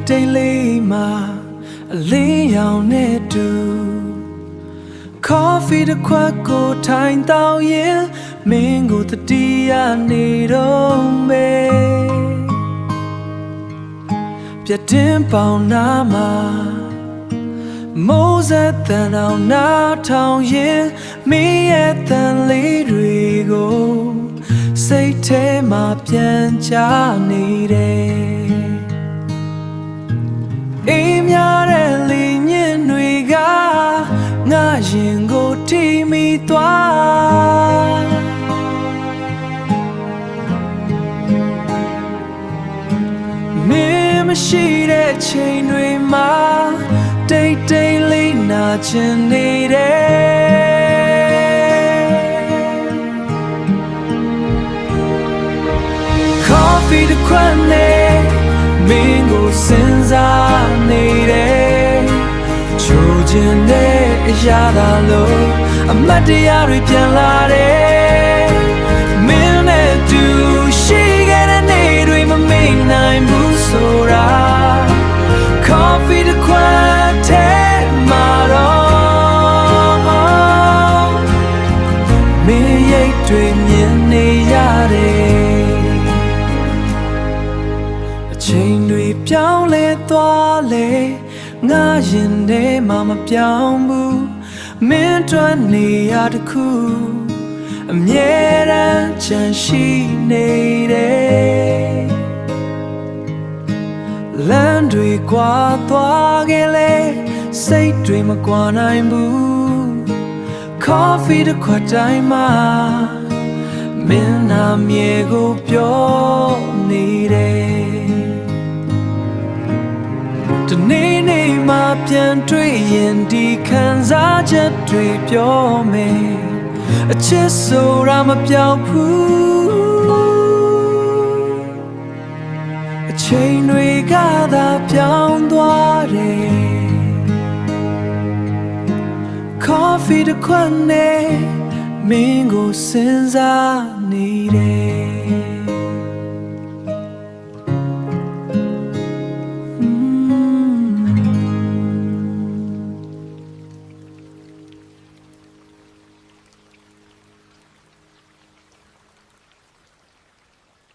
တိတ်လေးမှာအလင်းရောင်နဲ့တူ Coffee တစ်ခွက်ကိုထိုင်တောင်းရင်မင်းကိုတတိယနေတော့မယ်ပြတ်တင်ပေါင်နာမှာမိုးစက်တန်အောင်နာထောင်ရင်မင်းရဲ့တန်လေးတွေကိုစိတ်ထဲမှာပြန်ချနေတယ်အေးများတဲ့လေညင်တွေကငါရင်ကိုထိမိသွားမင်းမရှိတဲ့ချိန်တွေမှာတိတ်တိတ်လေးနာချင်နေတယ်Coffee တစ်ခွက်နဲ့မင်းကိုစဉ်းစားနေတယ်ချိုးချင်တဲ့အရာသာလို့အမတ်တရားတွေပြန်လာတယ်မင်းနဲ့တူရှိခဲ့တဲ့နေ့တွေမမေ့နိုင်ဘူးဆိုတာ Coffee တစ်ခွက်ထဲမှာတော့မင်းရိတ်တွေမြင်နေရတယ်အချိန်တွေပြောင်းလဲသွားလေငါရင်ထဲမှာမပြောင်းဘူးမင်းတို့နေရာတစ်ခုအမြဲတမ်းချန်ရှိနေတယ်လမ်းတွေကွာသွားခဲ့လေစိတ်တွေမကွာနိုင်ဘူး Coffee တစ်ခွက်တိုင်းမှာမင်းနာမြေကိုပြောနေတယ်တနေ့နေ့မှပြန်တွေ့ရင်ဒီခံစားချက်တွေပြောမယ်အချစ်ဆိုတာမပြောက်ဘူးအချိန်တွေကသာပြောင်းသွားတယ် Coffee တစ်ခွက်နဲ့မင်းကိုစဉ်းစားနေတယ်